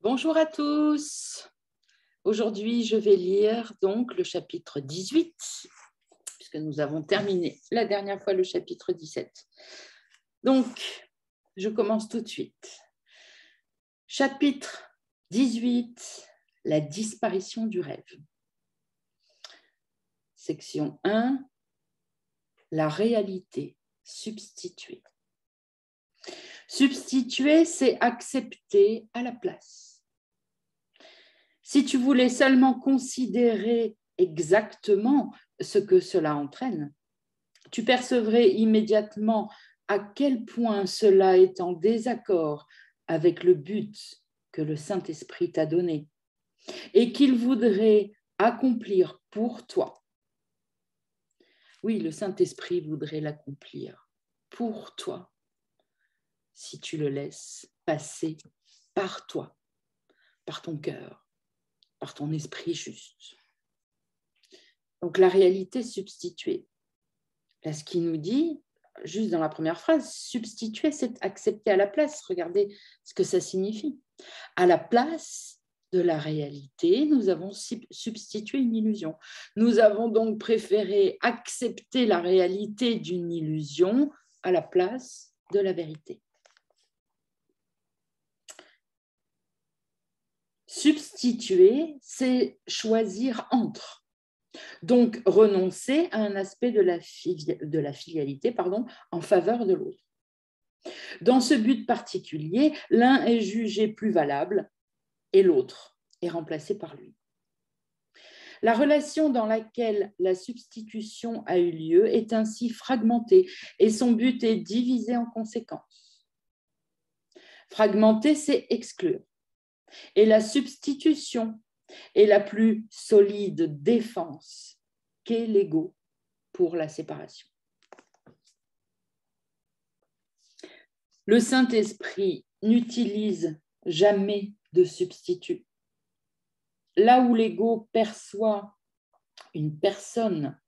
Bonjour à tous. Aujourd'hui, je vais lire donc le chapitre 18, puisque nous avons terminé la dernière fois le chapitre 17. Donc, je commence tout de suite. Chapitre 18, la disparition du rêve. Section 1, la réalité substituée. Substituer, c'est accepter à la place. Si tu voulais seulement considérer exactement ce que cela entraîne, tu percevrais immédiatement à quel point cela est en désaccord avec le but que le Saint-Esprit t'a donné et qu'il voudrait accomplir pour toi. Oui, le Saint-Esprit voudrait l'accomplir pour toi si tu le laisses passer par toi, par ton cœur, par ton esprit juste. Donc la réalité substituée. Là, ce qu'il nous dit, juste dans la première phrase, substituer, c'est accepter à la place. Regardez ce que ça signifie. À la place de la réalité, nous avons substitué une illusion. Nous avons donc préféré accepter la réalité d'une illusion à la place de la vérité. Substituer, c'est choisir entre. Donc, renoncer à un aspect de la filialité en faveur de l'autre. Dans ce but particulier, l'un est jugé plus valable et l'autre est remplacé par lui. La relation dans laquelle la substitution a eu lieu est ainsi fragmentée et son but est divisé en conséquences. Fragmenter, c'est exclure. Et la substitution est la plus solide défense qu'est l'ego pour la séparation. Le Saint-Esprit n'utilise jamais de substitut. Là où l'ego perçoit une personne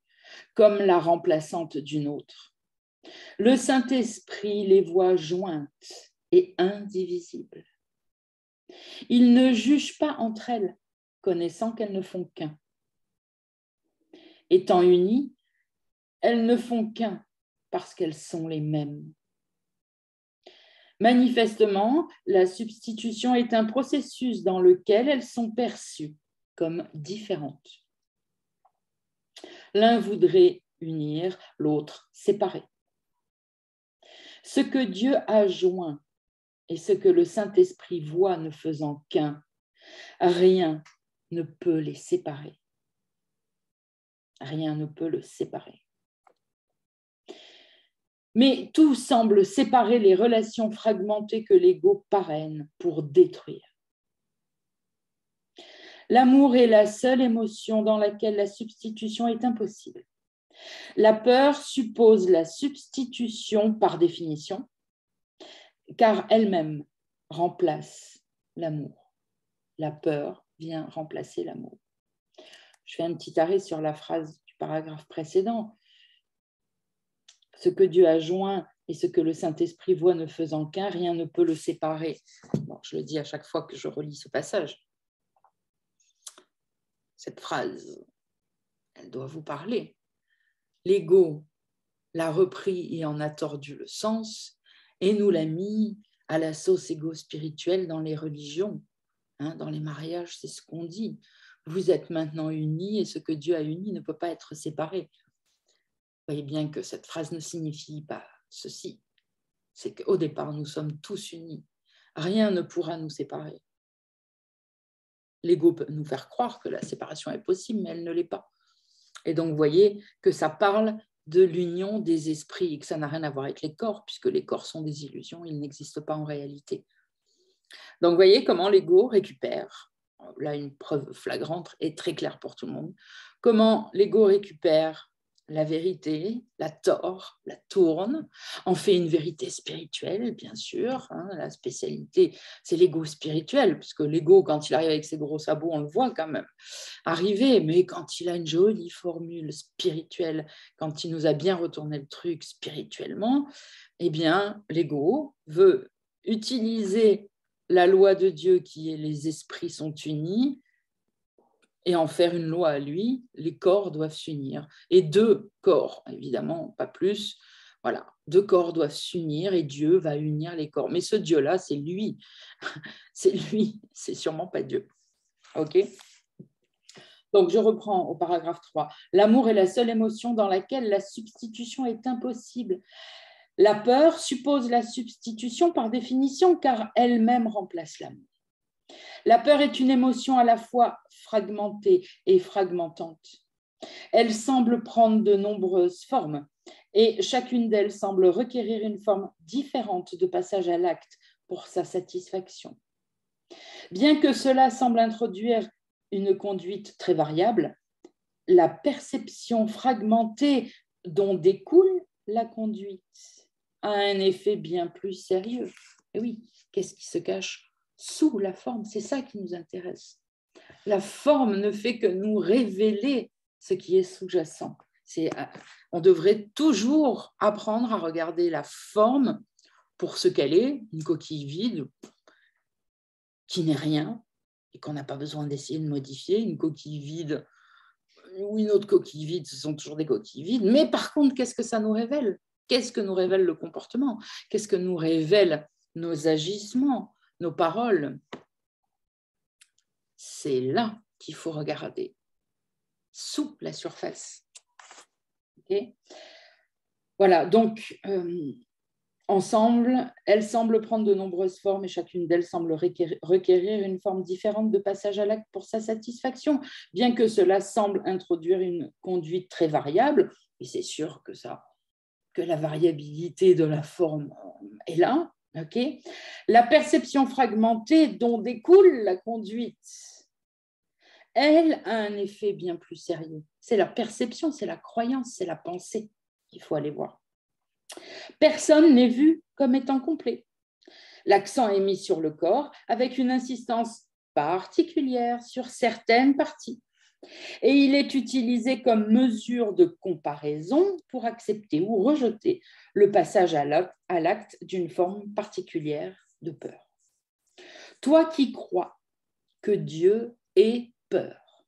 comme la remplaçante d'une autre, le Saint-Esprit les voit jointes et indivisibles. Il ne juge pas entre elles, connaissant qu'elles ne font qu'un. Étant unies, elles ne font qu'un parce qu'elles sont les mêmes. Manifestement, la substitution est un processus dans lequel elles sont perçues comme différentes. L'un voudrait unir, l'autre séparer. Ce que Dieu a joint et ce que le Saint-Esprit voit ne faisant qu'un, rien ne peut les séparer. Rien ne peut le séparer. Mais tout semble séparer les relations fragmentées que l'ego parraine pour détruire. L'amour est la seule émotion dans laquelle la substitution est impossible. La peur suppose la substitution par définition, car elle-même remplace l'amour. La peur vient remplacer l'amour. Je fais un petit arrêt sur la phrase du paragraphe précédent. Ce que Dieu a joint et ce que le Saint-Esprit voit ne faisant qu'un, rien ne peut le séparer. Bon, je le dis à chaque fois que je relis ce passage. Cette phrase, elle doit vous parler. L'ego l'a repris et en a tordu le sens et nous l'a mis à la sauce égo spirituelle dans les religions. Dans les mariages, c'est ce qu'on dit. Vous êtes maintenant unis et ce que Dieu a uni ne peut pas être séparé. Vous voyez bien que cette phrase ne signifie pas ceci. C'est qu'au départ, nous sommes tous unis. Rien ne pourra nous séparer. L'ego peut nous faire croire que la séparation est possible, mais elle ne l'est pas. Et donc, vous voyez que ça parle de l'union des esprits et que ça n'a rien à voir avec les corps, puisque les corps sont des illusions, ils n'existent pas en réalité. Donc, vous voyez comment l'ego récupère, là une preuve flagrante et très claire pour tout le monde, comment l'ego récupère la vérité, la tord, la tourne, en fait une vérité spirituelle, bien sûr. La spécialité, c'est l'ego spirituel, puisque l'ego, quand il arrive avec ses gros sabots, on le voit quand même arriver, mais quand il a une jolie formule spirituelle, quand il nous a bien retourné le truc spirituellement, eh bien, l'ego veut utiliser la loi de Dieu qui est les esprits sont unis et en faire une loi à lui, les corps doivent s'unir. Et deux corps, évidemment, pas plus. Voilà, deux corps doivent s'unir et Dieu va unir les corps. Mais ce Dieu-là, c'est lui. C'est lui, c'est sûrement pas Dieu. OK ? Donc, je reprends au paragraphe 3. L'amour est la seule émotion dans laquelle la substitution est impossible. La peur suppose la substitution par définition car elle-même remplace l'amour. La peur est une émotion à la fois fragmentée et fragmentante. Elle semble prendre de nombreuses formes et chacune d'elles semble requérir une forme différente de passage à l'acte pour sa satisfaction. Bien que cela semble introduire une conduite très variable, la perception fragmentée dont découle la conduite a un effet bien plus sérieux. Et oui, qu'est-ce qui se cache sous la forme? C'est ça qui nous intéresse. La forme ne fait que nous révéler ce qui est sous-jacent. On devrait toujours apprendre à regarder la forme pour ce qu'elle est, une coquille vide qui n'est rien et qu'on n'a pas besoin d'essayer de modifier. Une coquille vide ou une autre coquille vide, ce sont toujours des coquilles vides. Mais par contre, qu'est-ce que ça nous révèle? Qu'est-ce que nous révèle le comportement? Qu'est-ce que nous révèlent nos agissements, nos paroles? C'est là qu'il faut regarder, sous la surface. Okay? Voilà, donc ensemble, elles semblent prendre de nombreuses formes et chacune d'elles semble requérir une forme différente de passage à l'acte pour sa satisfaction, bien que cela semble introduire une conduite très variable. Et c'est sûr que la variabilité de la forme est là. Okay? La perception fragmentée dont découle la conduite, elle a un effet bien plus sérieux. C'est la perception, c'est la croyance, c'est la pensée qu'il faut aller voir. Personne n'est vu comme étant complet. L'accent est mis sur le corps avec une insistance particulière sur certaines parties. Et il est utilisé comme mesure de comparaison pour accepter ou rejeter le passage à l'acte d'une forme particulière de peur. Toi qui crois que Dieu ait peur,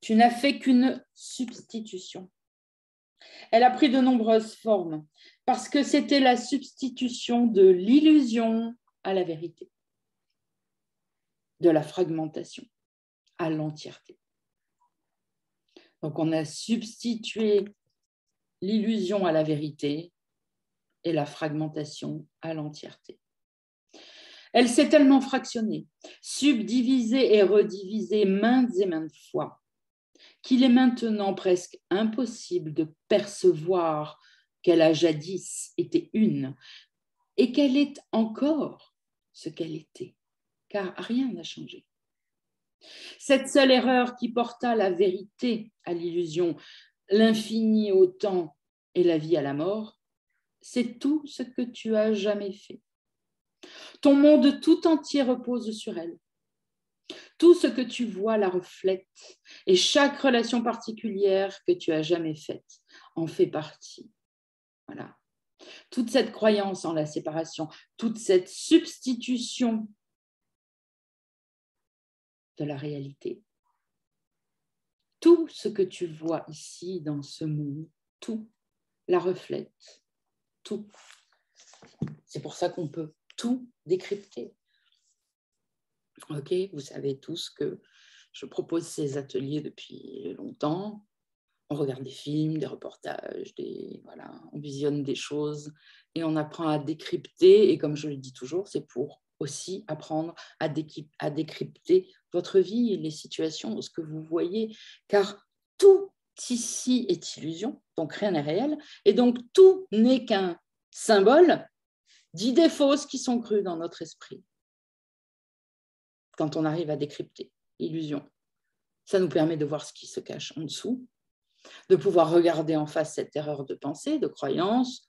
tu n'as fait qu'une substitution. Elle a pris de nombreuses formes parce que c'était la substitution de l'illusion à la vérité, de la fragmentation à l'entièreté. Donc, on a substitué l'illusion à la vérité et la fragmentation à l'entièreté. Elle s'est tellement fractionnée, subdivisée et redivisée maintes et maintes fois qu'il est maintenant presque impossible de percevoir qu'elle a jadis été une et qu'elle est encore ce qu'elle était, car rien n'a changé. Cette seule erreur qui porta la vérité à l'illusion, l'infini au temps et la vie à la mort, c'est tout ce que tu as jamais fait. Ton monde tout entier repose sur elle. Tout ce que tu vois la reflète et chaque relation particulière que tu as jamais faite en fait partie. Voilà. Toute cette croyance en la séparation, toute cette substitution de la réalité. Tout ce que tu vois ici dans ce monde, tout la reflète. Tout. C'est pour ça qu'on peut tout décrypter. Ok, vous savez tous que je propose ces ateliers depuis longtemps. On regarde des films, des reportages, voilà, on visionne des choses et on apprend à décrypter. Et comme je le dis toujours, c'est pour aussi apprendre à décrypter votre vie, les situations, ce que vous voyez, car tout ici est illusion, donc rien n'est réel, et donc tout n'est qu'un symbole d'idées fausses qui sont crues dans notre esprit. Quand on arrive à décrypter l'illusion, ça nous permet de voir ce qui se cache en dessous, de pouvoir regarder en face cette erreur de pensée, de croyance,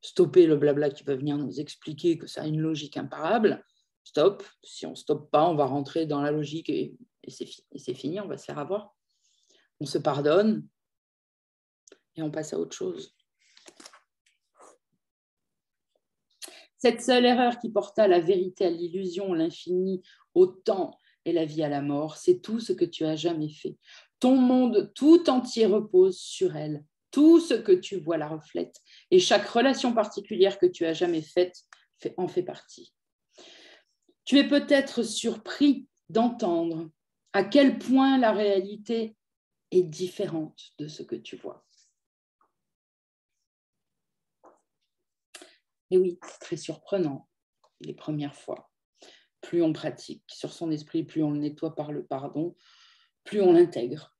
stopper le blabla qui peut venir nous expliquer que ça a une logique imparable. Stop. Si on ne stoppe pas, on va rentrer dans la logique et c'est fini, on va se faire avoir. On se pardonne et on passe à autre chose. Cette seule erreur qui porta la vérité à l'illusion, l'infini au temps et la vie à la mort, c'est tout ce que tu as jamais fait. Ton monde tout entier repose sur elle. Tout ce que tu vois la reflète. Et chaque relation particulière que tu as jamais faite en fait partie. Tu es peut-être surpris d'entendre à quel point la réalité est différente de ce que tu vois. Et oui, c'est très surprenant les premières fois. Plus on pratique sur son esprit, plus on le nettoie par le pardon, plus on l'intègre.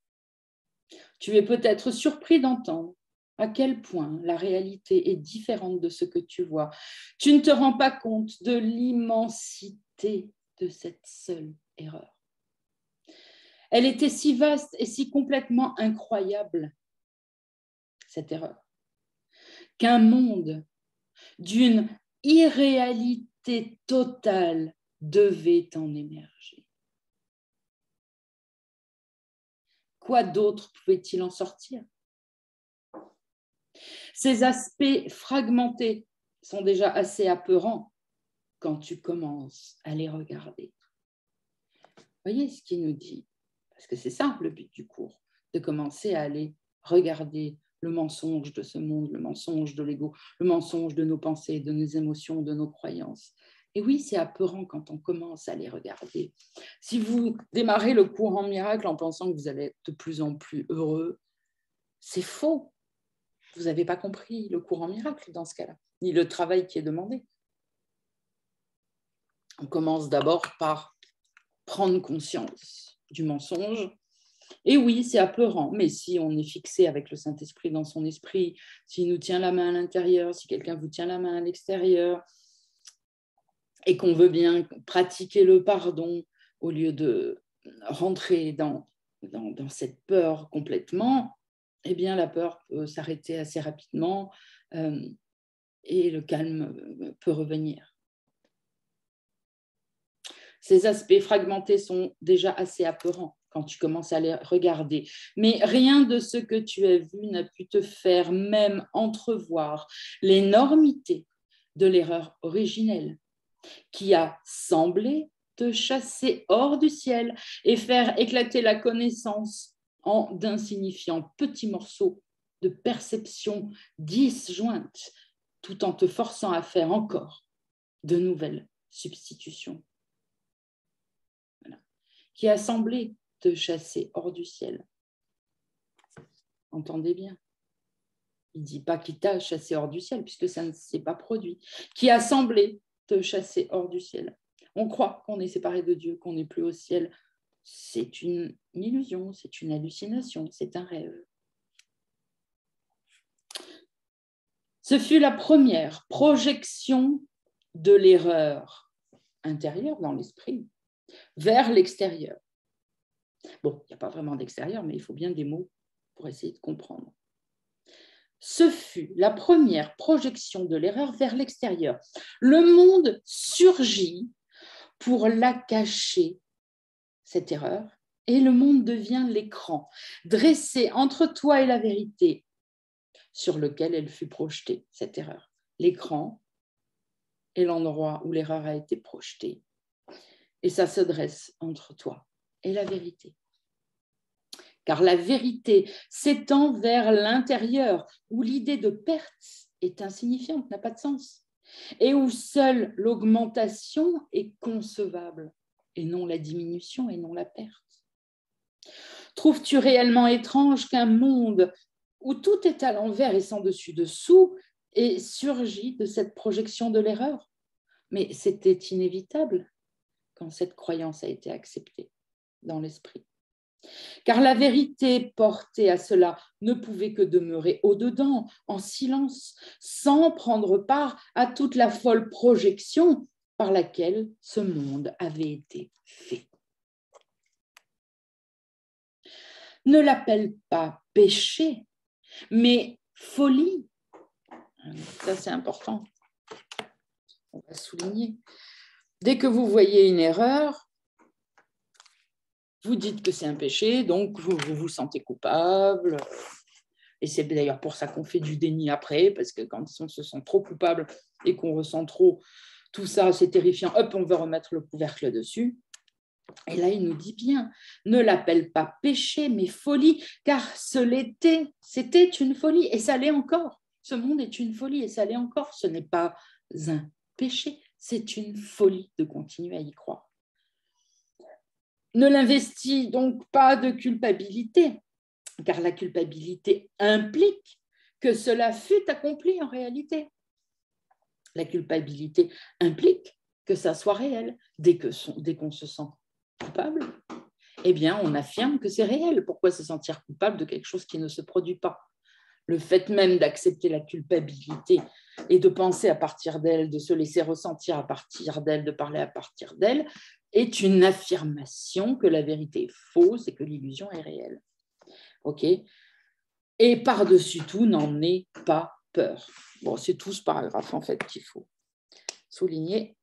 Tu es peut-être surpris d'entendre à quel point la réalité est différente de ce que tu vois. Tu ne te rends pas compte de l'immensité de cette seule erreur. Elle était si vaste et si complètement incroyable, cette erreur, qu'un monde d'une irréalité totale devait en émerger. Quoi d'autre pouvait-il en sortir? Ces aspects fragmentés sont déjà assez apeurants quand tu commences à les regarder. Voyez ce qu'il nous dit, parce que c'est ça le but du cours, de commencer à aller regarder le mensonge de ce monde, le mensonge de l'ego, le mensonge de nos pensées, de nos émotions, de nos croyances. Et oui, c'est apeurant quand on commence à les regarder. Si vous démarrez le cours en miracle en pensant que vous allez être de plus en plus heureux, c'est faux. Vous n'avez pas compris le cours en miracle dans ce cas-là, ni le travail qui est demandé. On commence d'abord par prendre conscience du mensonge. Et oui, c'est apeurant, mais si on est fixé avec le Saint-Esprit dans son esprit, s'il nous tient la main à l'intérieur, si quelqu'un vous tient la main à l'extérieur, et qu'on veut bien pratiquer le pardon au lieu de rentrer dans cette peur complètement, eh bien la peur peut s'arrêter assez rapidement et le calme peut revenir. Ces aspects fragmentés sont déjà assez apeurants quand tu commences à les regarder. Mais rien de ce que tu as vu n'a pu te faire même entrevoir l'énormité de l'erreur originelle qui a semblé te chasser hors du ciel et faire éclater la connaissance en d'insignifiants petits morceaux de perception disjointes, tout en te forçant à faire encore de nouvelles substitutions. Voilà. Qui a semblé te chasser hors du ciel. Entendez bien. Il ne dit pas qu'il t'a chassé hors du ciel, puisque ça ne s'est pas produit. Qui a semblé te chasser hors du ciel. On croit qu'on est séparé de Dieu, qu'on n'est plus au ciel. C'est une illusion, c'est une hallucination, c'est un rêve. Ce fut la première projection de l'erreur intérieure dans l'esprit vers l'extérieur. Bon, il n'y a pas vraiment d'extérieur, mais il faut bien des mots pour essayer de comprendre. Ce fut la première projection de l'erreur vers l'extérieur. Le monde surgit pour la cacher, cette erreur, et le monde devient l'écran, dressé entre toi et la vérité, sur lequel elle fut projetée, cette erreur. L'écran est l'endroit où l'erreur a été projetée, et ça se dresse entre toi et la vérité. Car la vérité s'étend vers l'intérieur, où l'idée de perte est insignifiante, n'a pas de sens, et où seule l'augmentation est concevable, et non la diminution, et non la perte. Trouves-tu réellement étrange qu'un monde où tout est à l'envers et sans dessus-dessous ait surgi de cette projection de l'erreur? Mais c'était inévitable quand cette croyance a été acceptée dans l'esprit. Car la vérité portée à cela ne pouvait que demeurer au-dedans, en silence, sans prendre part à toute la folle projection par laquelle ce monde avait été fait. Ne l'appelle pas péché, mais folie. Ça, c'est important. On va souligner. Dès que vous voyez une erreur, vous dites que c'est un péché, donc vous vous sentez coupable. Et c'est d'ailleurs pour ça qu'on fait du déni après, parce que quand on se sent trop coupable et qu'on ressent trop tout ça, c'est terrifiant, hop, on veut remettre le couvercle dessus. Et là, il nous dit bien, ne l'appelle pas péché, mais folie, car c'était une folie, et ça l'est encore. Ce monde est une folie, et ça l'est encore. Ce n'est pas un péché, c'est une folie de continuer à y croire. Ne l'investis donc pas de culpabilité, car la culpabilité implique que cela fut accompli en réalité. La culpabilité implique que ça soit réel. Dès qu'on se sent coupable, eh bien, on affirme que c'est réel. Pourquoi se sentir coupable de quelque chose qui ne se produit pas? Le fait même d'accepter la culpabilité et de penser à partir d'elle, de se laisser ressentir à partir d'elle, de parler à partir d'elle, est une affirmation que la vérité est fausse et que l'illusion est réelle. OK? Et par-dessus tout, n'en aie pas peur. Bon, c'est tout ce paragraphe, en fait, qu'il faut souligner.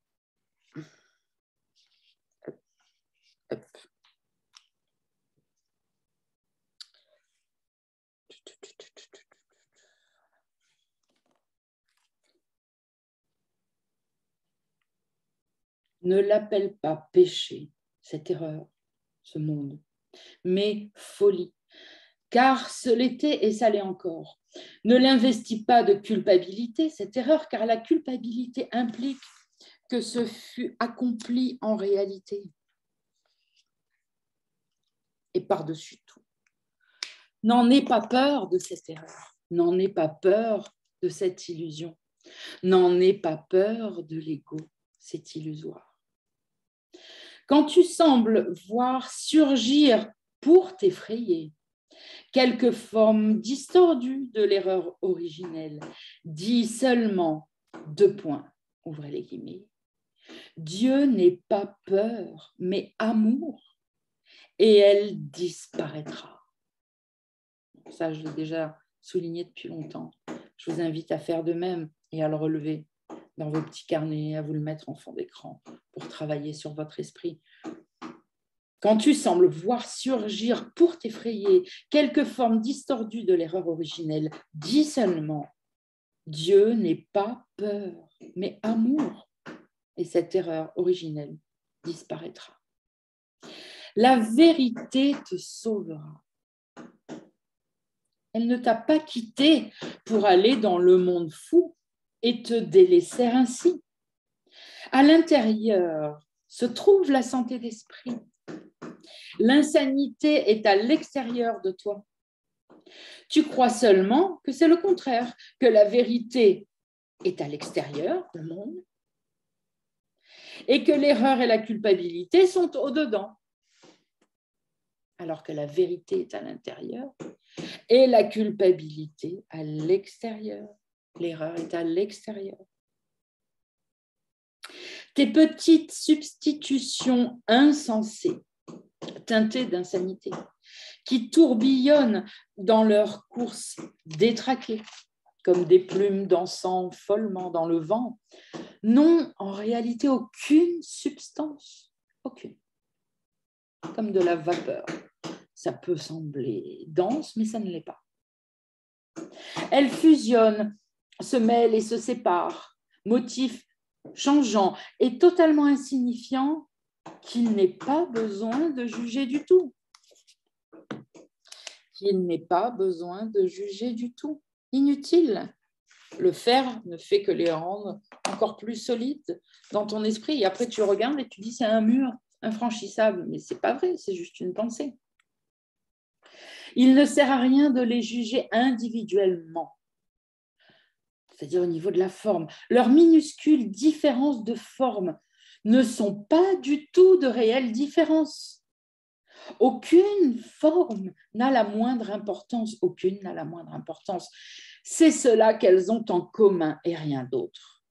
Hop, hop. Ne l'appelle pas péché, cette erreur, ce monde, mais folie, car ce l'était et ça l'est encore. Ne l'investis pas de culpabilité, cette erreur, car la culpabilité implique que ce fut accompli en réalité. Et par-dessus tout, n'en aie pas peur de cette erreur, n'en aie pas peur de cette illusion, n'en aie pas peur de l'ego, c'est illusoire. Quand tu sembles voir surgir pour t'effrayer quelque forme distordue de l'erreur originelle, dis seulement, ouvrez les guillemets, Dieu n'est pas peur, mais amour, et elle disparaîtra. Ça, je l'ai déjà souligné depuis longtemps. Je vous invite à faire de même et à le relever dans vos petits carnets, à vous le mettre en fond d'écran pour travailler sur votre esprit. Quand tu sembles voir surgir pour t'effrayer quelque forme distordue de l'erreur originelle, dis seulement, Dieu n'est pas peur, mais amour, et cette erreur originelle disparaîtra. La vérité te sauvera. Elle ne t'a pas quitté pour aller dans le monde fou et te délaisser ainsi. À l'intérieur se trouve la santé d'esprit. L'insanité est à l'extérieur de toi. Tu crois seulement que c'est le contraire, que la vérité est à l'extérieur du monde et que l'erreur et la culpabilité sont au-dedans, alors que la vérité est à l'intérieur et la culpabilité à l'extérieur. L'erreur est à l'extérieur. Tes petites substitutions insensées, teintées d'insanité, qui tourbillonnent dans leur course détraquée, comme des plumes dansant follement dans le vent, n'ont en réalité aucune substance, aucune, comme de la vapeur. Ça peut sembler dense, mais ça ne l'est pas. Elles fusionnent, se mêlent et se séparent, motifs changeants et totalement insignifiants qu'il n'est pas besoin de juger du tout. Qu'il n'est pas besoin de juger du tout. Inutile. Le faire ne fait que les rendre encore plus solides dans ton esprit. Et après, tu regardes et tu dis c'est un mur infranchissable. Mais ce n'est pas vrai, c'est juste une pensée. Il ne sert à rien de les juger individuellement, c'est-à-dire au niveau de la forme. Leurs minuscules différences de forme ne sont pas du tout de réelles différences. Aucune forme n'a la moindre importance, aucune n'a la moindre importance. C'est cela qu'elles ont en commun et rien d'autre.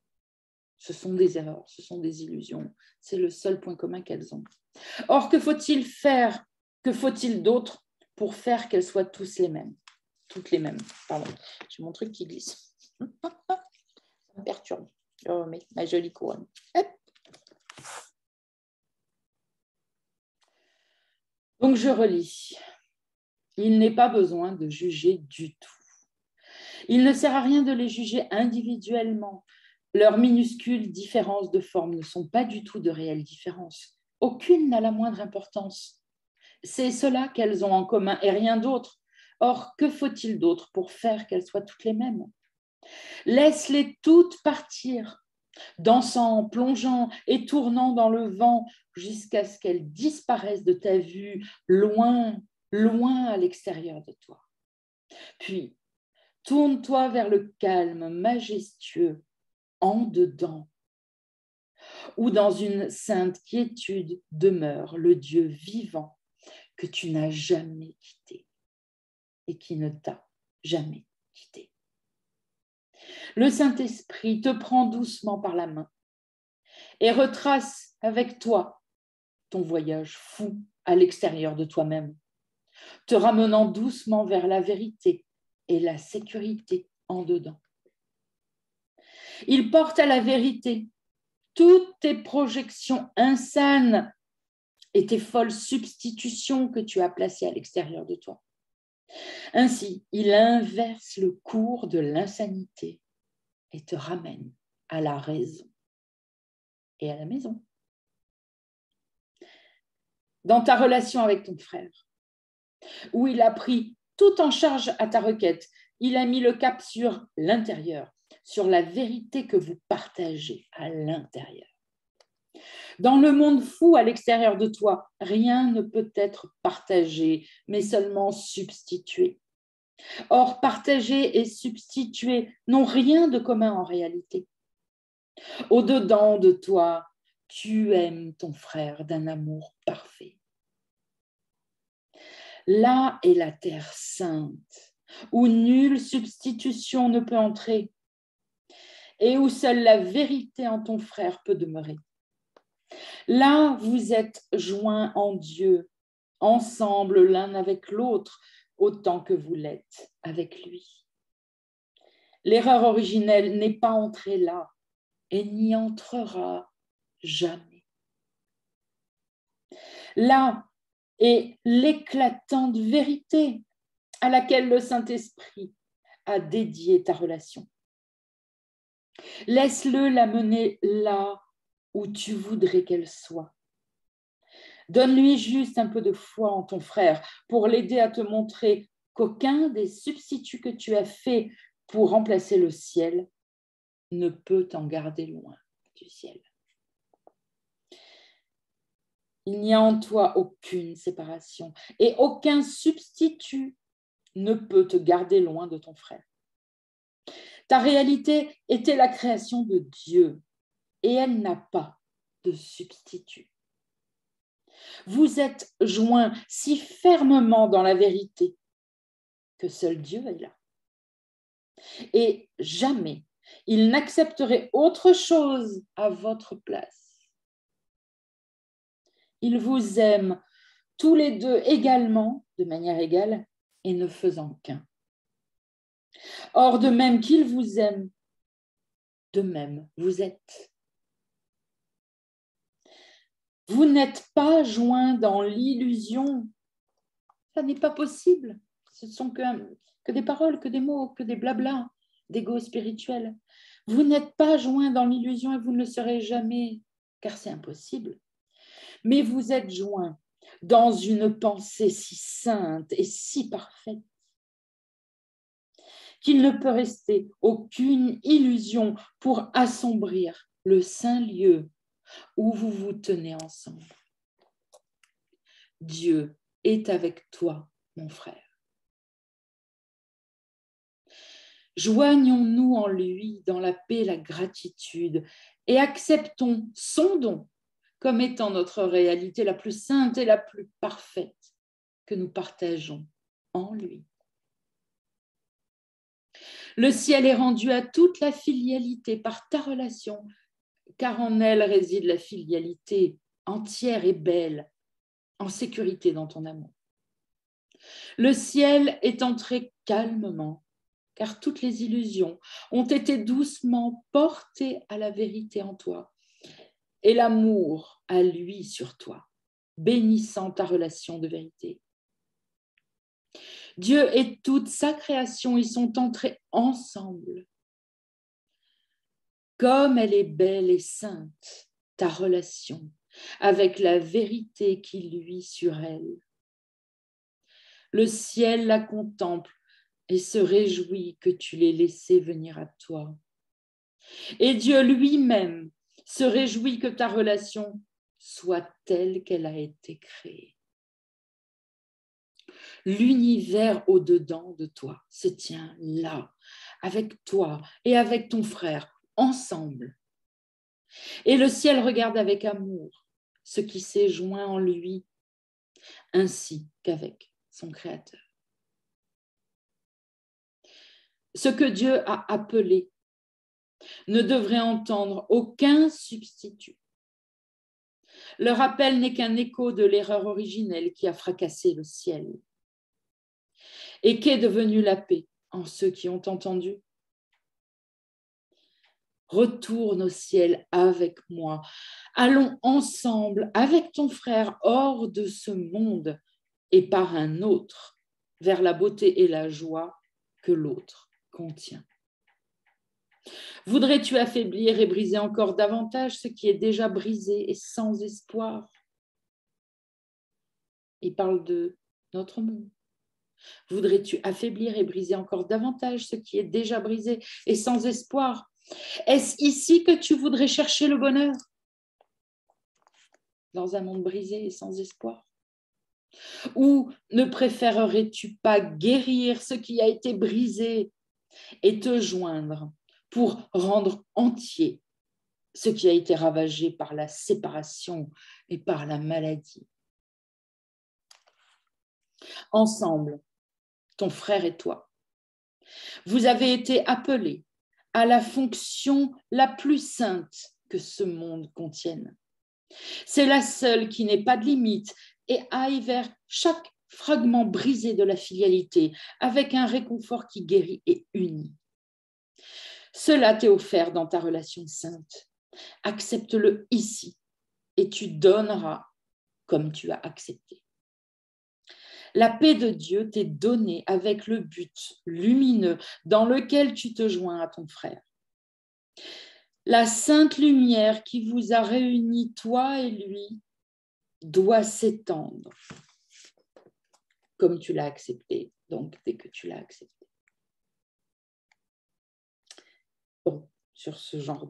Ce sont des erreurs, ce sont des illusions. C'est le seul point commun qu'elles ont. Or, que faut-il faire? Que faut-il d'autre pour faire qu'elles soient toutes les mêmes? Pardon, j'ai mon truc qui glisse. Ça me perturbe. Je remets ma jolie couronne. Hop. Donc, je relis. Il n'est pas besoin de juger du tout. Il ne sert à rien de les juger individuellement. Leurs minuscules différences de forme ne sont pas du tout de réelles différences. Aucune n'a la moindre importance. C'est cela qu'elles ont en commun et rien d'autre. Or, que faut-il d'autre pour faire qu'elles soient toutes les mêmes? Laisse-les toutes partir, dansant, plongeant et tournant dans le vent jusqu'à ce qu'elles disparaissent de ta vue, loin, loin à l'extérieur de toi. Puis, tourne-toi vers le calme majestueux en dedans, où dans une sainte quiétude demeure le Dieu vivant que tu n'as jamais quitté et qui ne t'a jamais quitté. Le Saint-Esprit te prend doucement par la main et retrace avec toi ton voyage fou à l'extérieur de toi-même, te ramenant doucement vers la vérité et la sécurité en dedans. Il porte à la vérité toutes tes projections insanes et tes folles substitutions que tu as placées à l'extérieur de toi. Ainsi, il inverse le cours de l'insanité et te ramène à la raison et à la maison. Dans ta relation avec ton frère, où il a pris tout en charge à ta requête, il a mis le cap sur l'intérieur, sur la vérité que vous partagez à l'intérieur. Dans le monde fou à l'extérieur de toi, rien ne peut être partagé, mais seulement substitué. Or, partager et substituer n'ont rien de commun en réalité. Au-dedans de toi, tu aimes ton frère d'un amour parfait. Là est la terre sainte, où nulle substitution ne peut entrer et où seule la vérité en ton frère peut demeurer. Là, vous êtes joints en Dieu, ensemble l'un avec l'autre, autant que vous l'êtes avec lui. L'erreur originelle n'est pas entrée là et n'y entrera jamais. Là est l'éclatante vérité à laquelle le Saint-Esprit a dédié ta relation. Laisse-le la mener là où tu voudrais qu'elle soit. Donne-lui juste un peu de foi en ton frère pour l'aider à te montrer qu'aucun des substituts que tu as faits pour remplacer le ciel ne peut t'en garder loin du ciel. Il n'y a en toi aucune séparation et aucun substitut ne peut te garder loin de ton frère. Ta réalité était la création de Dieu et elle n'a pas de substitut. Vous êtes joints si fermement dans la vérité que seul Dieu est là. Et jamais il n'accepterait autre chose à votre place. Il vous aime tous les deux également, de manière égale, et ne faisant qu'un. Or, de même qu'il vous aime, de même vous êtes. Vous n'êtes pas joints dans l'illusion. Ça n'est pas possible. Ce ne sont que des paroles, que des mots, que des blablas d'ego spirituel. Vous n'êtes pas joints dans l'illusion et vous ne le serez jamais, car c'est impossible. Mais vous êtes joints dans une pensée si sainte et si parfaite qu'il ne peut rester aucune illusion pour assombrir le saint lieu où vous vous tenez ensemble. Dieu est avec toi, mon frère. Joignons-nous en lui dans la paix et la gratitude et acceptons son don comme étant notre réalité la plus sainte et la plus parfaite que nous partageons en lui. Le ciel est rendu à toute la filialité par ta relation, car en elle réside la filialité entière et belle, en sécurité dans ton amour. Le ciel est entré calmement, car toutes les illusions ont été doucement portées à la vérité en toi et l'amour à lui sur toi, bénissant ta relation de vérité. Dieu et toute sa création y sont entrés ensemble. Comme elle est belle et sainte, ta relation avec la vérité qui luit sur elle. Le ciel la contemple et se réjouit que tu l'aies laissé venir à toi. Et Dieu lui-même se réjouit que ta relation soit telle qu'elle a été créée. L'univers au-dedans de toi se tient là, avec toi et avec ton frère, ensemble. Et le ciel regarde avec amour ce qui s'est joint en lui, ainsi qu'avec son Créateur. Ce que Dieu a appelé ne devrait entendre aucun substitut. Le rappel n'est qu'un écho de l'erreur originelle qui a fracassé le ciel. Et qu'est devenue la paix en ceux qui ont entendu? Retourne au ciel avec moi. Allons ensemble avec ton frère hors de ce monde et par un autre vers la beauté et la joie que l'autre contient. Voudrais-tu affaiblir et briser encore davantage ce qui est déjà brisé et sans espoir? Il parle de notre monde. Voudrais-tu affaiblir et briser encore davantage ce qui est déjà brisé et sans espoir? Est-ce ici que tu voudrais chercher le bonheur? Dans un monde brisé et sans espoir? Ou ne préférerais-tu pas guérir ce qui a été brisé et te joindre pour rendre entier ce qui a été ravagé par la séparation et par la maladie? Ensemble, ton frère et toi, vous avez été appelés à la fonction la plus sainte que ce monde contienne. C'est la seule qui n'ait pas de limite et aille vers chaque fragment brisé de la filialité avec un réconfort qui guérit et unit. Cela t'est offert dans ta relation sainte. Accepte-le ici et tu donneras comme tu as accepté. La paix de Dieu t'est donnée avec le but lumineux dans lequel tu te joins à ton frère. La sainte lumière qui vous a réunis, toi et lui, doit s'étendre comme tu l'as accepté, donc dès que tu l'as accepté. Bon, sur ce genre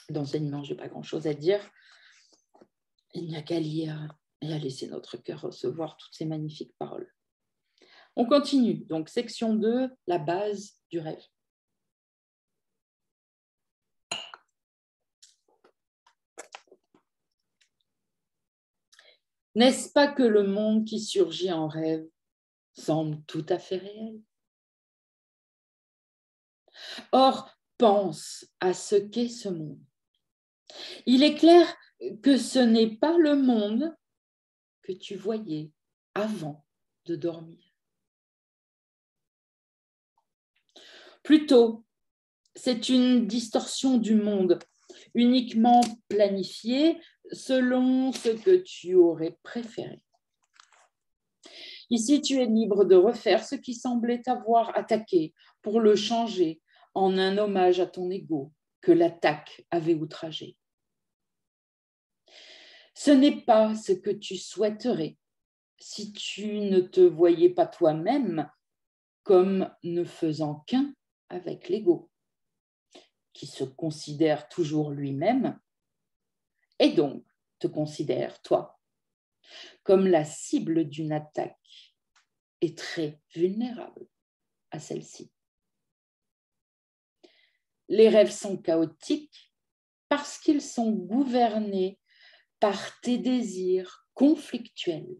d'enseignement, je n'ai pas grand-chose à dire. Il n'y a qu'à lire et à laisser notre cœur recevoir toutes ces magnifiques paroles. On continue. Donc, section 2, la base du rêve. N'est-ce pas que le monde qui surgit en rêve semble tout à fait réel? Or, pense à ce qu'est ce monde. Il est clair que ce n'est pas le monde que tu voyais avant de dormir. Plutôt, c'est une distorsion du monde, uniquement planifiée selon ce que tu aurais préféré. Ici, tu es libre de refaire ce qui semblait t'avoir attaqué pour le changer en un hommage à ton ego que l'attaque avait outragé. Ce n'est pas ce que tu souhaiterais si tu ne te voyais pas toi-même comme ne faisant qu'un avec l'ego, qui se considère toujours lui-même et donc te considère, toi, comme la cible d'une attaque et très vulnérable à celle-ci. Les rêves sont chaotiques parce qu'ils sont gouvernés par tes désirs conflictuels.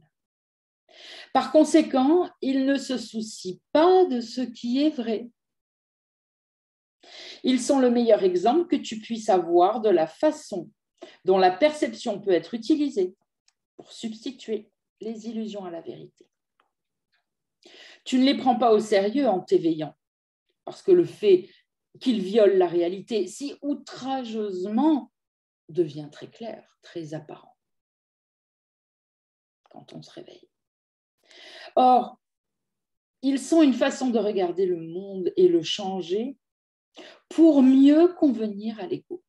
Par conséquent, ils ne se soucient pas de ce qui est vrai. Ils sont le meilleur exemple que tu puisses avoir de la façon dont la perception peut être utilisée pour substituer les illusions à la vérité. Tu ne les prends pas au sérieux en t'éveillant, parce que le fait qu'ils violent la réalité si outrageusement devient très clair, très apparent quand on se réveille. Or, Ils sont une façon de regarder le monde et le changer pour mieux convenir à l'ego.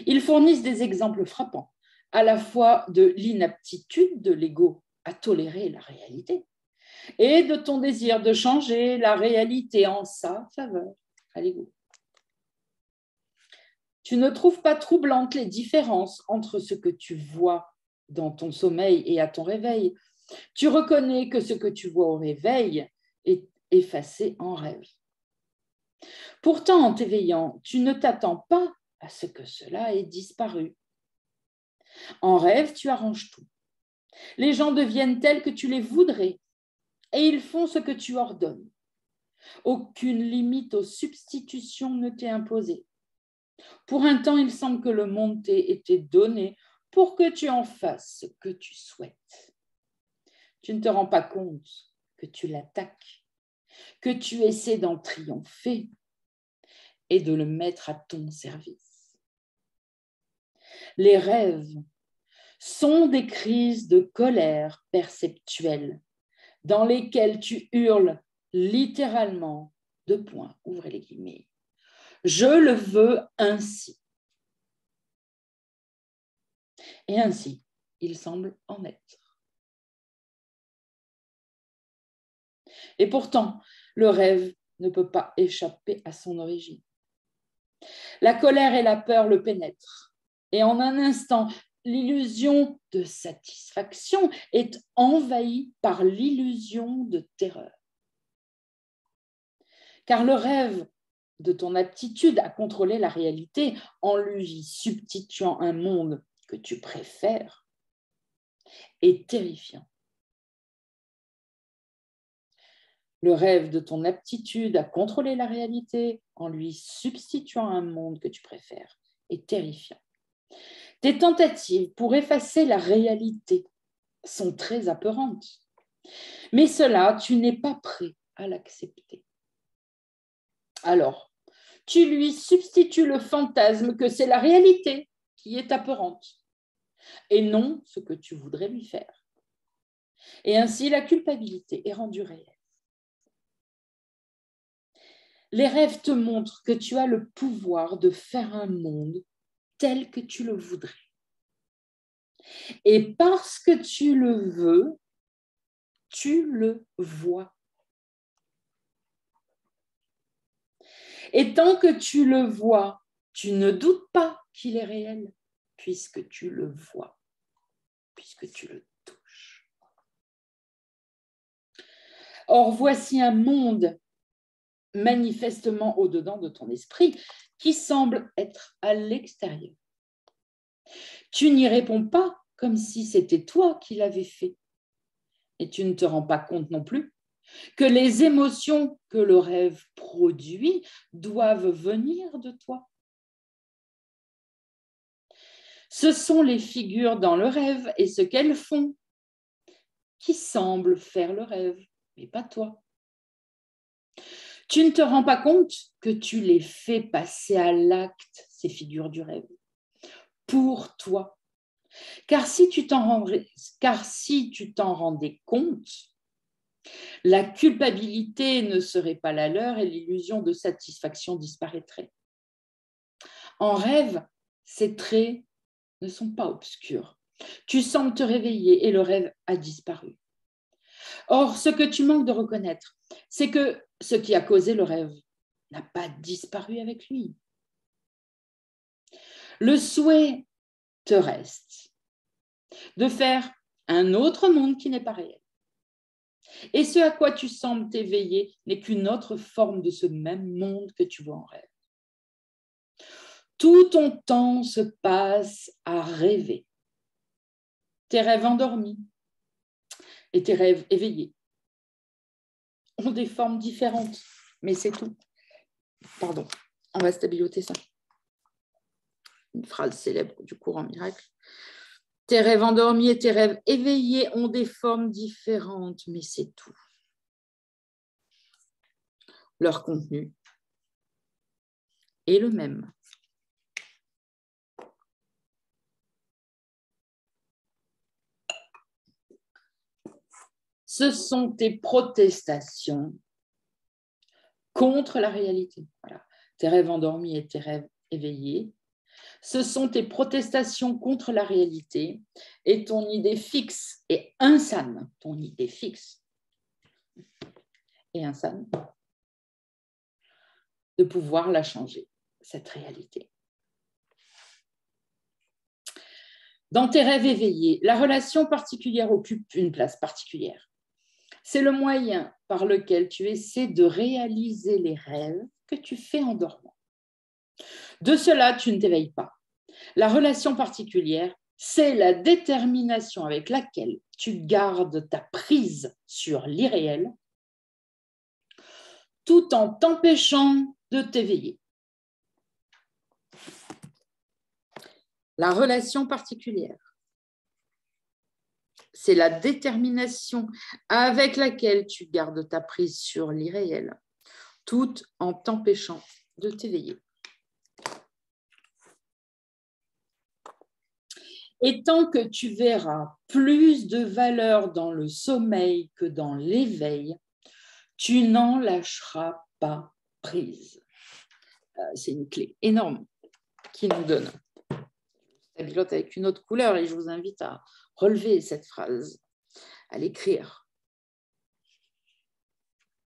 Ils fournissent des exemples frappants, à la fois de l'inaptitude de l'ego à tolérer la réalité et de ton désir de changer la réalité en sa faveur à l'ego. Tu ne trouves pas troublantes les différences entre ce que tu vois dans ton sommeil et à ton réveil. Tu reconnais que ce que tu vois au réveil est effacé en rêve. Pourtant, en t'éveillant, tu ne t'attends pas à ce que cela ait disparu. En rêve, tu arranges tout. Les gens deviennent tels que tu les voudrais et ils font ce que tu ordonnes. Aucune limite aux substitutions ne t'est imposée. Pour un temps, il semble que le monde t'ait été donné pour que tu en fasses ce que tu souhaites. Tu ne te rends pas compte que tu l'attaques, que tu essaies d'en triompher et de le mettre à ton service. Les rêves sont des crises de colère perceptuelle dans lesquelles tu hurles littéralement, ouvrez les guillemets, je le veux ainsi. Et ainsi, il semble en être. Et pourtant, le rêve ne peut pas échapper à son origine. La colère et la peur le pénètrent. Et en un instant, l'illusion de satisfaction est envahie par l'illusion de terreur. Car le rêve de ton aptitude à contrôler la réalité en lui substituant un monde que tu préfères est terrifiant. Le rêve de ton aptitude à contrôler la réalité en lui substituant un monde que tu préfères est terrifiant. Tes tentatives pour effacer la réalité sont très apeurantes, mais cela, tu n'es pas prêt à l'accepter. Alors, tu lui substitues le fantasme que c'est la réalité qui est apeurante et non ce que tu voudrais lui faire. Et ainsi, la culpabilité est rendue réelle. Les rêves te montrent que tu as le pouvoir de faire un monde tel que tu le voudrais. Et parce que tu le veux, tu le vois. Et tant que tu le vois, tu ne doutes pas qu'il est réel, puisque tu le vois, puisque tu le touches. Or, voici un monde manifestement au-dedans de ton esprit qui semble être à l'extérieur. Tu n'y réponds pas comme si c'était toi qui l'avais fait. Et tu ne te rends pas compte non plus que les émotions que le rêve produit doivent venir de toi. Ce sont les figures dans le rêve et ce qu'elles font qui semblent faire le rêve, mais pas toi. Tu ne te rends pas compte que tu les fais passer à l'acte, ces figures du rêve, pour toi. Car si tu t'en rendais compte, la culpabilité ne serait pas la leur et l'illusion de satisfaction disparaîtrait. En rêve, ces traits ne sont pas obscurs. Tu sembles te réveiller et le rêve a disparu. Or, ce que tu manques de reconnaître, c'est que ce qui a causé le rêve n'a pas disparu avec lui. Le souhait te reste de faire un autre monde qui n'est pas réel. Et ce à quoi tu sembles t'éveiller n'est qu'une autre forme de ce même monde que tu vois en rêve. Tout ton temps se passe à rêver. Tes rêves endormis et tes rêves éveillés ont des formes différentes, mais c'est tout. Pardon, on va stabiloter ça. Une phrase célèbre du courant miracle. Tes rêves endormis et tes rêves éveillés ont des formes différentes, mais c'est tout. Leur contenu est le même. Ce sont tes protestations contre la réalité. Voilà. Tes rêves endormis et tes rêves éveillés. Ce sont tes protestations contre la réalité et ton idée fixe et insane, ton idée fixe et insane, de pouvoir la changer, cette réalité. Dans tes rêves éveillés, la relation particulière occupe une place particulière. C'est le moyen par lequel tu essaies de réaliser les rêves que tu fais en dormant. De cela, tu ne t'éveilles pas. La relation particulière, c'est la détermination avec laquelle tu gardes ta prise sur l'irréel tout en t'empêchant de t'éveiller. La relation particulière, c'est la détermination avec laquelle tu gardes ta prise sur l'irréel, tout en t'empêchant de t'éveiller. Et tant que tu verras plus de valeur dans le sommeil que dans l'éveil, tu n'en lâcheras pas prise. C'est une clé énorme qui nous donne. La bilote avec une autre couleur et je vous invite à relever cette phrase, à l'écrire.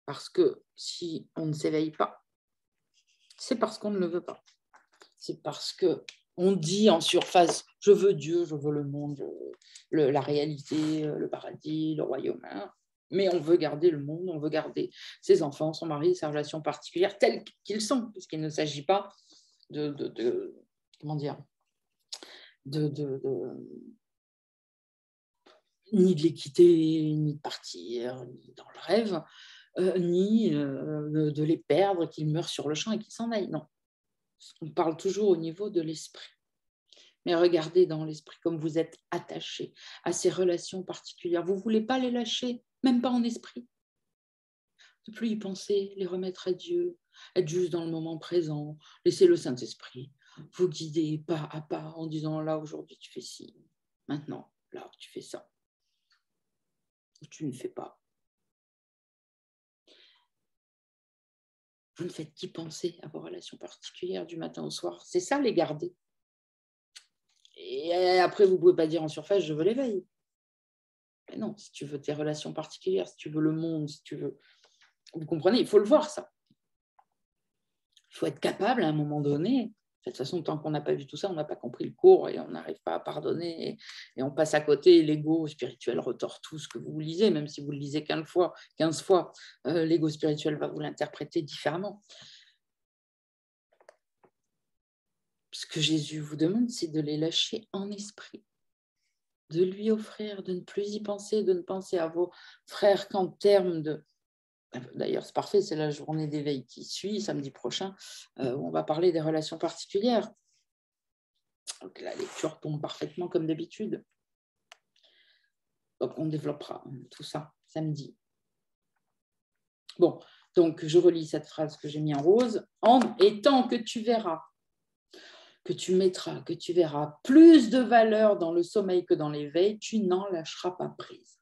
Parce que si on ne s'éveille pas, c'est parce qu'on ne le veut pas. C'est parce qu'on dit en surface, je veux Dieu, je veux le monde, la réalité, le paradis, le royaume. Mais on veut garder le monde, on veut garder ses enfants, son mari, sa relation particulière, tels qu'ils sont, puisqu'il ne s'agit pas comment dire, ni de les quitter, ni de partir, ni dans le rêve, ni de les perdre, qu'ils meurent sur le champ et qu'ils s'en aillent. Non, on parle toujours au niveau de l'esprit. Mais regardez dans l'esprit comme vous êtes attaché à ces relations particulières. Vous ne voulez pas les lâcher, même pas en esprit. Ne plus y penser, les remettre à Dieu, être juste dans le moment présent, laisser le Saint-Esprit vous guider pas à pas en disant là aujourd'hui tu fais ci, maintenant là tu fais ça, ou tu ne fais pas. Vous ne faites qu'y penser à vos relations particulières du matin au soir. C'est ça les garder. Et après vous ne pouvez pas dire en surface je veux l'éveil. Mais non, si tu veux tes relations particulières, si tu veux le monde, si tu veux... Vous comprenez, il faut le voir ça. Il faut être capable à un moment donné. De toute façon, tant qu'on n'a pas vu tout ça, on n'a pas compris le cours et on n'arrive pas à pardonner et on passe à côté. L'ego spirituel retord tout ce que vous lisez, même si vous le lisez 15 fois, l'ego spirituel va vous l'interpréter différemment. Ce que Jésus vous demande, c'est de les lâcher en esprit, de lui offrir, de ne plus y penser, de ne penser à vos frères qu'en termes de... D'ailleurs, c'est parfait, c'est la journée d'éveil qui suit, samedi prochain, où on va parler des relations particulières. Donc, la lecture tombe parfaitement comme d'habitude. Donc, on développera tout ça samedi. Bon, donc je relis cette phrase que j'ai mis en rose. Et tant que tu verras, que tu mettras, que tu verras plus de valeur dans le sommeil que dans l'éveil, tu n'en lâcheras pas prise.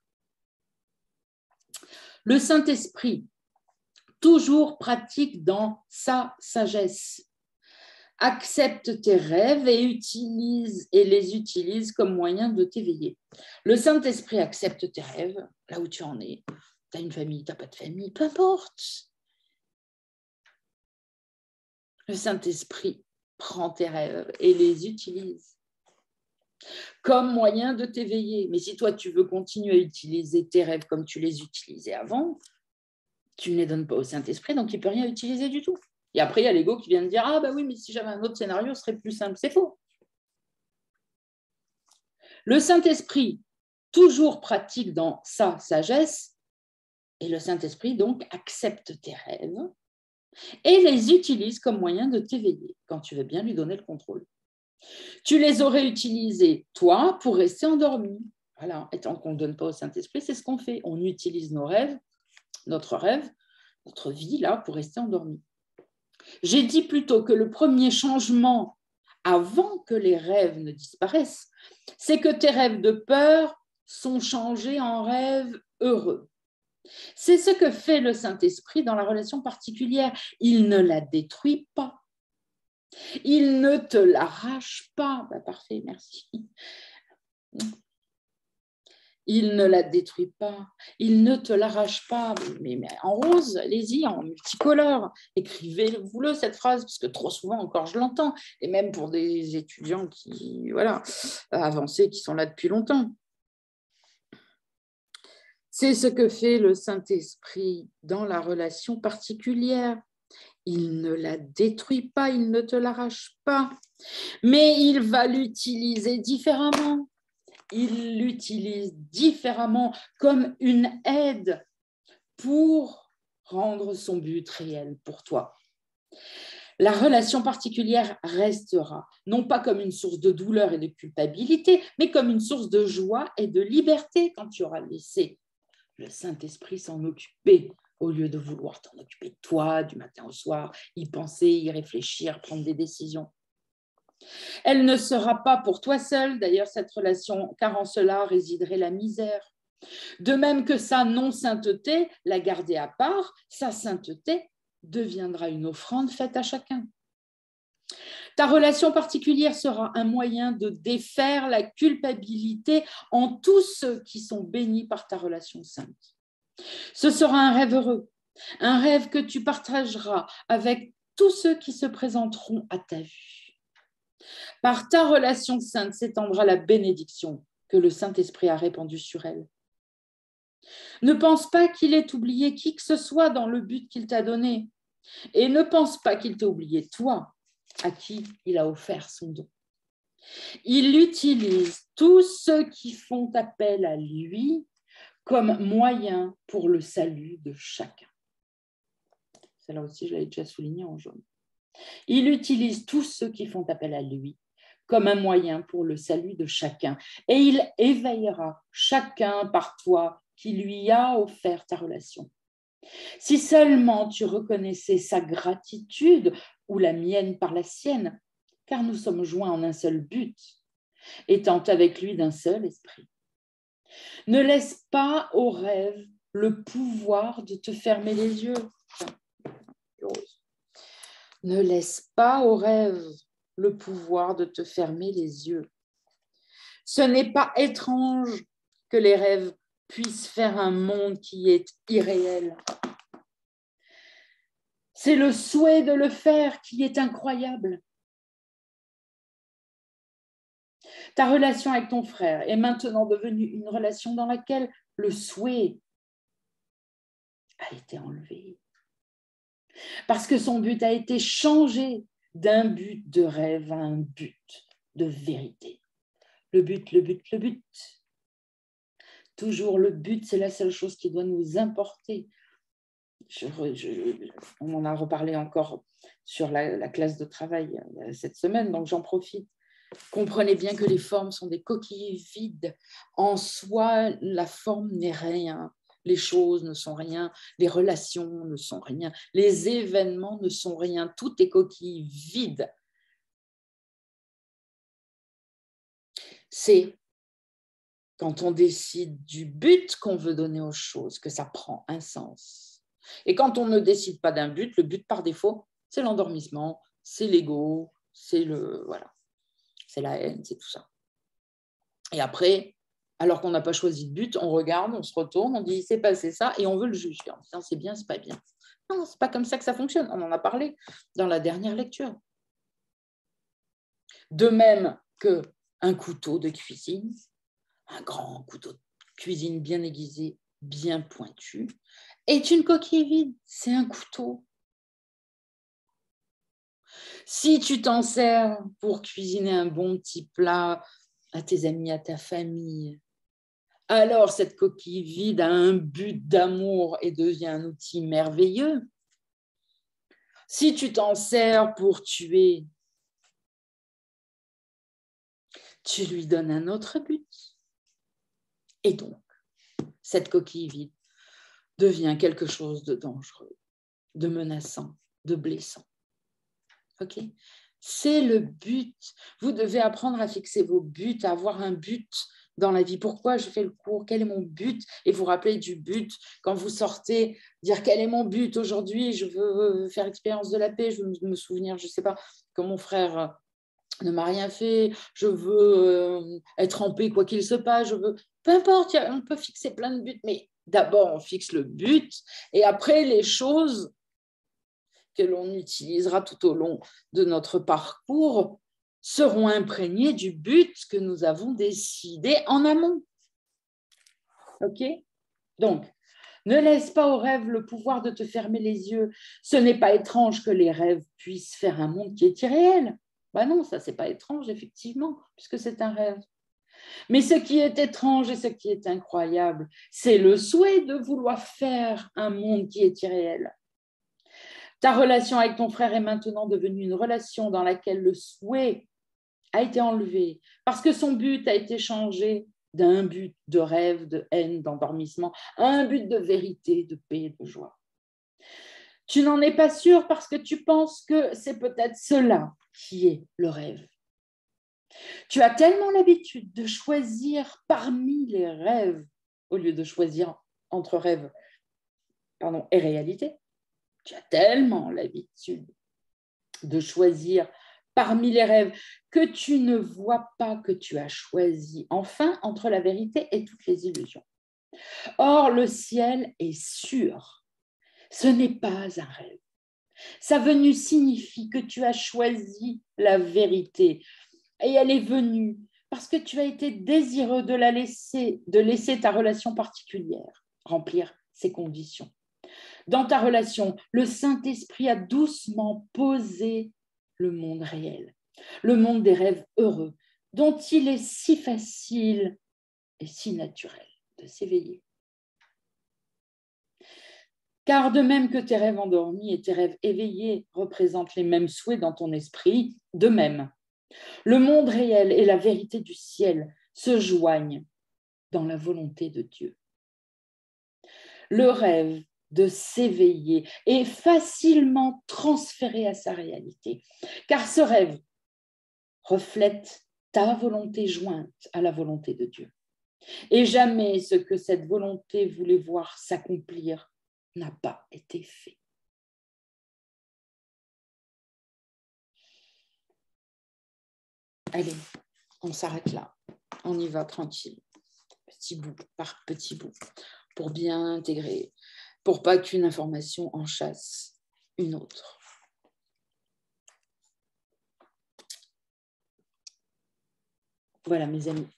Le Saint-Esprit, toujours pratique dans sa sagesse, accepte tes rêves et les utilise comme moyen de t'éveiller. Le Saint-Esprit accepte tes rêves, là où tu en es. Tu as une famille, tu n'as pas de famille, peu importe. Le Saint-Esprit prend tes rêves et les utilise comme moyen de t'éveiller. Mais si toi, tu veux continuer à utiliser tes rêves comme tu les utilisais avant, tu ne les donnes pas au Saint-Esprit, donc il ne peut rien utiliser du tout. Et après, il y a l'ego qui vient de dire « Ah, bah oui, mais si j'avais un autre scénario, ce serait plus simple. » C'est faux. Le Saint-Esprit, toujours pratique dans sa sagesse, et le Saint-Esprit, donc, accepte tes rêves et les utilise comme moyen de t'éveiller, quand tu veux bien lui donner le contrôle. Tu les aurais utilisés, toi, pour rester endormi. Voilà, et tant qu'on ne donne pas au Saint-Esprit, c'est ce qu'on fait. On utilise nos rêves, notre rêve, notre vie, là, pour rester endormi. J'ai dit plutôt que le premier changement, avant que les rêves ne disparaissent, c'est que tes rêves de peur sont changés en rêves heureux. C'est ce que fait le Saint-Esprit dans la relation particulière. Il ne la détruit pas. Il ne te l'arrache pas. Bah, parfait, merci. Il ne la détruit pas, il ne te l'arrache pas, mais en rose, allez-y, en multicolore, écrivez-vous-le cette phrase, parce que trop souvent encore je l'entends, et même pour des étudiants qui, voilà, avancés, qui sont là depuis longtemps. C'est ce que fait le Saint-Esprit dans la relation particulière. Il ne la détruit pas, il ne te l'arrache pas, mais il va l'utiliser différemment. Il l'utilise différemment comme une aide pour rendre son but réel pour toi. La relation particulière restera, non pas comme une source de douleur et de culpabilité, mais comme une source de joie et de liberté quand tu auras laissé le Saint-Esprit s'en occuper, au lieu de vouloir t'en occuper toi du matin au soir, y penser, y réfléchir, prendre des décisions. Elle ne sera pas pour toi seul, d'ailleurs, cette relation, car en cela résiderait la misère. De même que sa non-sainteté, la garder à part, sa sainteté deviendra une offrande faite à chacun. Ta relation particulière sera un moyen de défaire la culpabilité en tous ceux qui sont bénis par ta relation sainte. Ce sera un rêve heureux, un rêve que tu partageras avec tous ceux qui se présenteront à ta vue. Par ta relation sainte s'étendra la bénédiction que le Saint-Esprit a répandue sur elle. Ne pense pas qu'il ait oublié qui que ce soit dans le but qu'il t'a donné. Et ne pense pas qu'il t'a oublié toi, à qui il a offert son don. Il utilise tous ceux qui font appel à lui comme moyen pour le salut de chacun. Celle-là aussi, je l'avais déjà souligné en jaune. Il utilise tous ceux qui font appel à lui comme un moyen pour le salut de chacun. Et il éveillera chacun par toi qui lui a offert ta relation. Si seulement tu reconnaissais sa gratitude ou la mienne par la sienne, car nous sommes joints en un seul but, étant avec lui d'un seul esprit. Ne laisse pas au rêve le pouvoir de te fermer les yeux. Ne laisse pas au rêve le pouvoir de te fermer les yeux. Ce n'est pas étrange que les rêves puissent faire un monde qui est irréel. C'est le souhait de le faire qui est incroyable. Ta relation avec ton frère est maintenant devenue une relation dans laquelle le souhait a été enlevé. Parce que son but a été changé d'un but de rêve à un but de vérité. Le but. Toujours le but, c'est la seule chose qui doit nous importer. On en a reparlé encore sur la classe de travail cette semaine, donc j'en profite. Comprenez bien que les formes sont des coquilles vides. En soi, la forme n'est rien. Les choses ne sont rien. Les relations ne sont rien. Les événements ne sont rien. Tout est coquille vide. C'est quand on décide du but qu'on veut donner aux choses que ça prend un sens. Et quand on ne décide pas d'un but, le but par défaut, c'est l'endormissement, c'est l'ego, c'est c'est la haine, c'est tout ça. Et après, alors qu'on n'a pas choisi de but, on regarde, on se retourne, on dit c'est passé ça, et on veut le juger en disant c'est bien, c'est pas bien. Non, c'est pas comme ça que ça fonctionne. On en a parlé dans la dernière lecture. De même qu'un couteau de cuisine, un grand couteau de cuisine bien aiguisé, bien pointu, est une coquille vide, c'est un couteau. Si tu t'en sers pour cuisiner un bon petit plat à tes amis, à ta famille, alors cette coquille vide a un but d'amour et devient un outil merveilleux. Si tu t'en sers pour tuer, tu lui donnes un autre but. Et donc, cette coquille vide devient quelque chose de dangereux, de menaçant, de blessant. Ok ? C'est le but. Vous devez apprendre à fixer vos buts, à avoir un but dans la vie. Pourquoi je fais le cours? Quel est mon but? Et vous rappelez du but quand vous sortez, dire quel est mon but aujourd'hui? Je veux faire l'expérience de la paix, je veux me souvenir, je ne sais pas, que mon frère ne m'a rien fait, je veux être en paix quoi qu'il se passe, je veux... Peu importe, on peut fixer plein de buts, mais d'abord on fixe le but et après les choses que l'on utilisera tout au long de notre parcours seront imprégnés du but que nous avons décidé en amont. OK? Donc, ne laisse pas aux rêves le pouvoir de te fermer les yeux. Ce n'est pas étrange que les rêves puissent faire un monde qui est irréel. Ben non, ça, c'est pas étrange, effectivement, puisque c'est un rêve. Mais ce qui est étrange et ce qui est incroyable, c'est le souhait de vouloir faire un monde qui est irréel. Ta relation avec ton frère est maintenant devenue une relation dans laquelle le souhait a été enlevé parce que son but a été changé d'un but de rêve, de haine, d'endormissement, à un but de vérité, de paix, de joie. Tu n'en es pas sûr parce que tu penses que c'est peut-être cela qui est le rêve. Tu as tellement l'habitude de choisir parmi les rêves au lieu de choisir entre rêve et réalité. Tu as tellement l'habitude de choisir parmi les rêves que tu ne vois pas que tu as choisi enfin entre la vérité et toutes les illusions. Or, le ciel est sûr. Ce n'est pas un rêve. Sa venue signifie que tu as choisi la vérité et elle est venue parce que tu as été désireux de laisser ta relation particulière remplir ses conditions. Dans ta relation, le Saint-Esprit a doucement posé le monde réel, le monde des rêves heureux, dont il est si facile et si naturel de s'éveiller. Car de même que tes rêves endormis et tes rêves éveillés représentent les mêmes souhaits dans ton esprit, de même, le monde réel et la vérité du ciel se joignent dans la volonté de Dieu. Le rêve de s'éveiller est facilement transféré à sa réalité, car ce rêve reflète ta volonté jointe à la volonté de Dieu. Et jamais ce que cette volonté voulait voir s'accomplir n'a pas été fait. Allez, on s'arrête là. On y va tranquille, petit bout par petit bout, pour bien intégrer, pour pas qu'une information en chasse une autre. Voilà, mes amis.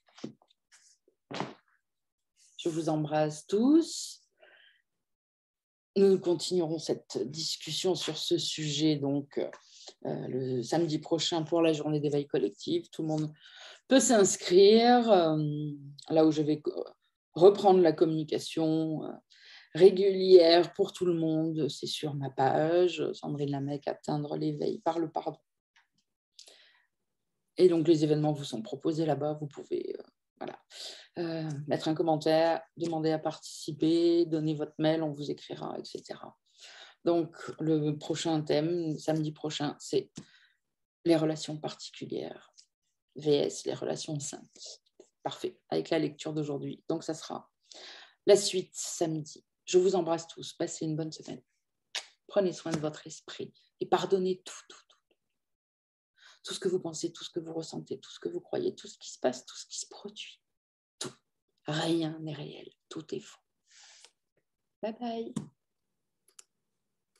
Je vous embrasse tous. Nous continuerons cette discussion sur ce sujet donc le samedi prochain pour la journée d'éveil collectif. Tout le monde peut s'inscrire. Là où je vais reprendre la communication régulière pour tout le monde, c'est sur ma page, Sandrine Lamec, atteindre l'éveil par le pardon. Et donc, les événements vous sont proposés là-bas. Vous pouvez mettre un commentaire, demander à participer, donner votre mail, on vous écrira, etc. Donc, le prochain thème, samedi prochain, c'est les relations particulières, VS, les relations saintes. Parfait, avec la lecture d'aujourd'hui. Donc, ça sera la suite samedi. Je vous embrasse tous. Passez une bonne semaine. Prenez soin de votre esprit et pardonnez tout. Tout ce que vous pensez, tout ce que vous ressentez, tout ce que vous croyez, tout ce qui se passe, tout ce qui se produit. Tout. Rien n'est réel. Tout est faux. Bye bye.